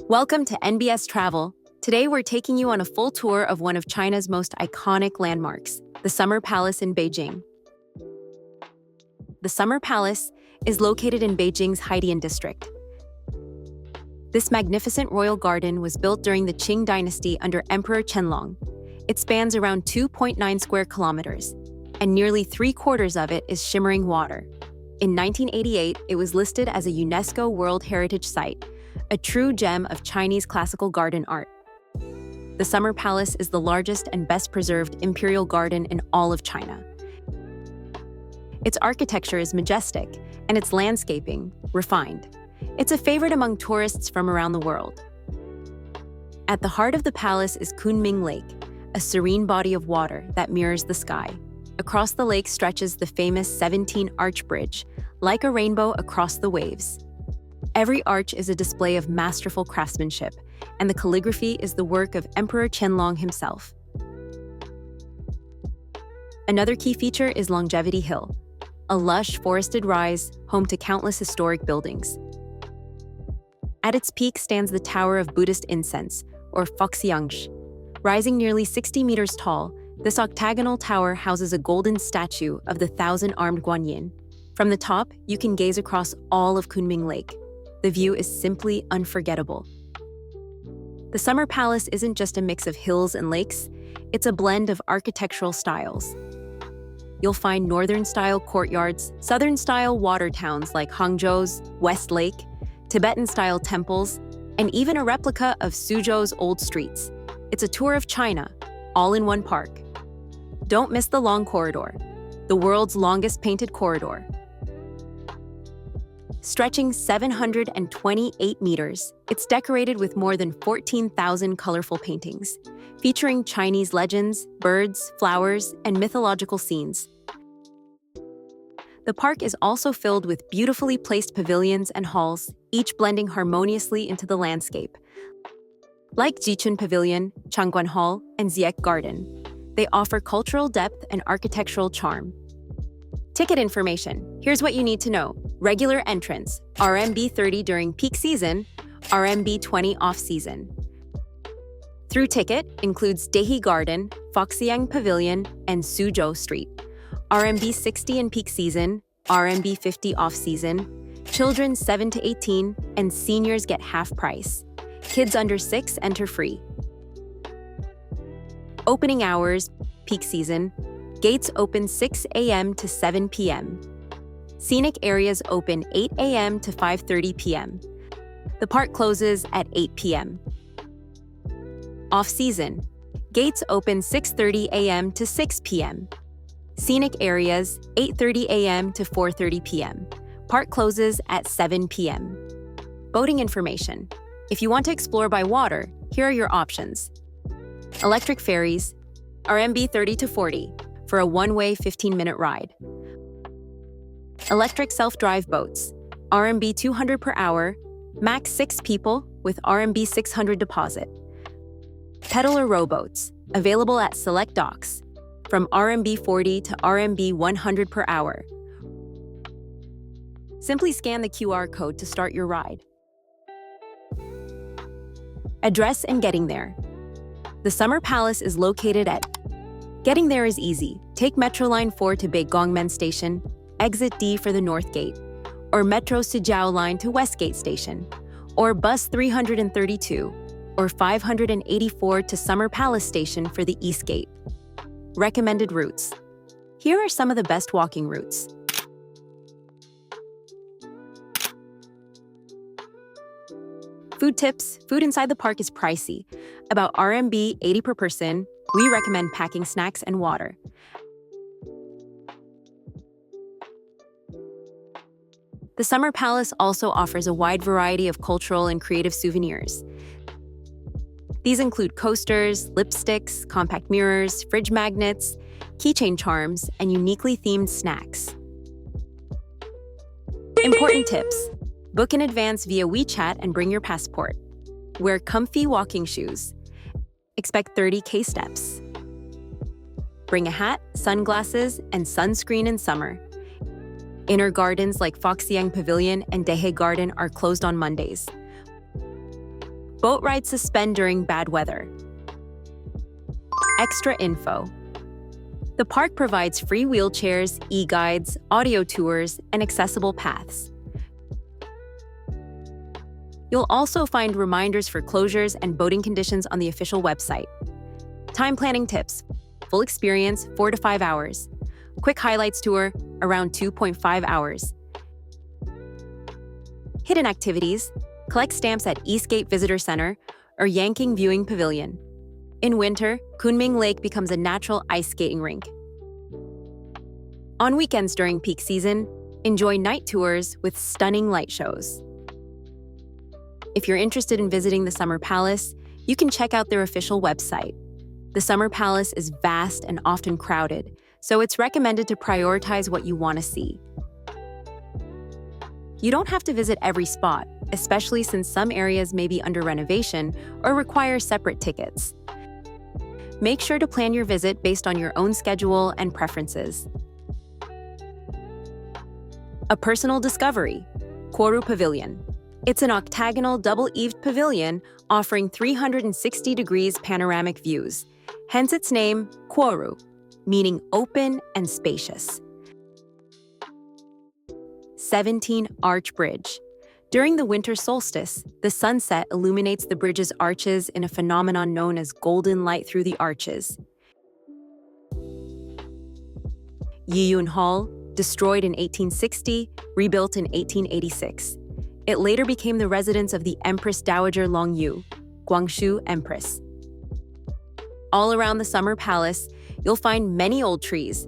Welcome to NBS Travel. Today we're taking you on a full tour of one of China's most iconic landmarks, the Summer Palace in Beijing. The Summer Palace is located in Beijing's Haidian district. This magnificent royal garden was built during the Qing dynasty under Emperor Qianlong. It spans around 2.9 square kilometers, and nearly three-quarters of it is shimmering water. In 1988, it was listed as a UNESCO World Heritage Site, a true gem of Chinese classical garden art. The Summer Palace is the largest and best-preserved imperial garden in all of China. Its architecture is majestic, and its landscaping, refined. It's a favorite among tourists from around the world. At the heart of the palace is Kunming Lake, a serene body of water that mirrors the sky. Across the lake stretches the famous 17-arch bridge, like a rainbow across the waves. Every arch is a display of masterful craftsmanship, and the calligraphy is the work of Emperor Qianlong himself. Another key feature is Longevity Hill, a lush, forested rise home to countless historic buildings. At its peak stands the Tower of Buddhist Incense, or Foxiangshi. Rising nearly 60 meters tall, this octagonal tower houses a golden statue of the thousand-armed Guanyin. From the top, you can gaze across all of Kunming Lake. The view is simply unforgettable. The Summer Palace isn't just a mix of hills and lakes, it's a blend of architectural styles. You'll find northern-style courtyards, southern-style water towns like Hangzhou's West Lake, Tibetan-style temples, and even a replica of Suzhou's old streets. It's a tour of China, all in one park. Don't miss the Long Corridor, the world's longest painted corridor. Stretching 728 meters, it's decorated with more than 14,000 colorful paintings, featuring Chinese legends, birds, flowers, and mythological scenes. The park is also filled with beautifully placed pavilions and halls, each blending harmoniously into the landscape. Like Jichun Pavilion, Changguan Hall, and Ziek Garden, they offer cultural depth and architectural charm. Ticket information. Here's what you need to know. Regular entrance, RMB 30 during peak season, RMB 20 off-season. Through ticket includes Dehi Garden, Foxiang Pavilion, and Suzhou Street. RMB 60 in peak season, RMB 50 off-season. Children 7 to 18 and seniors get half price. Kids under 6 enter free. Opening hours, peak season. Gates open 6 a.m. to 7 p.m. Scenic areas open 8 a.m. to 5:30 p.m. The park closes at 8 p.m. Off-season. Gates open 6:30 a.m. to 6 p.m. Scenic areas 8:30 a.m. to 4:30 p.m. Park closes at 7 p.m. Boating information. If you want to explore by water, here are your options. Electric ferries, RMB 30 to 40. For a one-way 15-minute ride. Electric self-drive boats, RMB 200 per hour, max 6 people with RMB 600 deposit. Peddler rowboats, available at select docks, from RMB 40 to RMB 100 per hour. Simply scan the QR code to start your ride. Address and getting there. The Summer Palace is located at Getting there is easy. Take Metro Line 4 to Beigongmen Station, Exit D for the North Gate, or Metro Suzhou Line to Westgate Station, or Bus 332, or 584 to Summer Palace Station for the East Gate. Recommended routes. Here are some of the best walking routes. Food tips. Food inside the park is pricey, about RMB 80 per person. We recommend packing snacks and water. The Summer Palace also offers a wide variety of cultural and creative souvenirs. These include coasters, lipsticks, compact mirrors, fridge magnets, keychain charms, and uniquely themed snacks. Important tips. Book in advance via WeChat and bring your passport. Wear comfy walking shoes. Expect 30K steps. Bring a hat, sunglasses, and sunscreen in summer. Inner gardens like Foxiang Pavilion and Dehe Garden are closed on Mondays. Boat rides suspend during bad weather. Extra info. The park provides free wheelchairs, e-guides, audio tours, and accessible paths. You'll also find reminders for closures and boating conditions on the official website. Time planning tips. Full experience, 4 to 5 hours. Quick highlights tour, around 2.5 hours. Hidden activities. Collect stamps at Eastgate Visitor Center or Yanking Viewing Pavilion. In winter, Kunming Lake becomes a natural ice skating rink. On weekends during peak season, enjoy night tours with stunning light shows. If you're interested in visiting the Summer Palace, you can check out their official website. The Summer Palace is vast and often crowded, so it's recommended to prioritize what you want to see. You don't have to visit every spot, especially since some areas may be under renovation or require separate tickets. Make sure to plan your visit based on your own schedule and preferences. A personal discovery, Koru Pavilion. It's an octagonal double-eaved pavilion offering 360 degrees panoramic views, hence its name, Koru, meaning open and spacious. 17-arch bridge. During the winter solstice, the sunset illuminates the bridge's arches in a phenomenon known as golden light through the arches. Yiyun Hall, destroyed in 1860, rebuilt in 1886. It later became the residence of the Empress Dowager Longyu, Guangxu Empress. All around the Summer Palace, you'll find many old trees.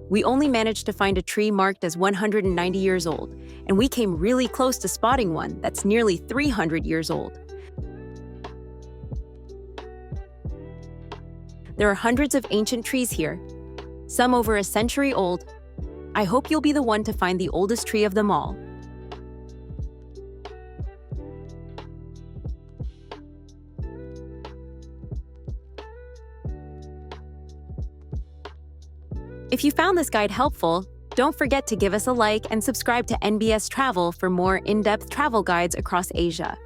We only managed to find a tree marked as 190 years old, and we came really close to spotting one that's nearly 300 years old. There are hundreds of ancient trees here, some over a century old. I hope you'll be the one to find the oldest tree of them all. If you found this guide helpful, don't forget to give us a like and subscribe to NBS Travel for more in-depth travel guides across Asia.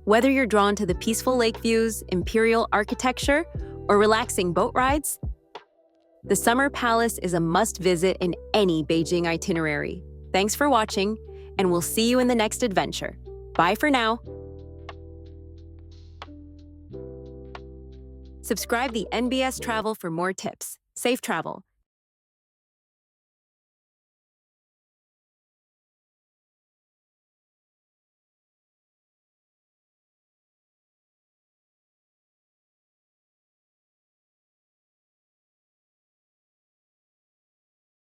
Whether you're drawn to the peaceful lake views, imperial architecture, or relaxing boat rides, the Summer Palace is a must-visit in any Beijing itinerary. Thanks for watching, and we'll see you in the next adventure. Bye for now. Subscribe the NBS Travel for more tips. Safe travel.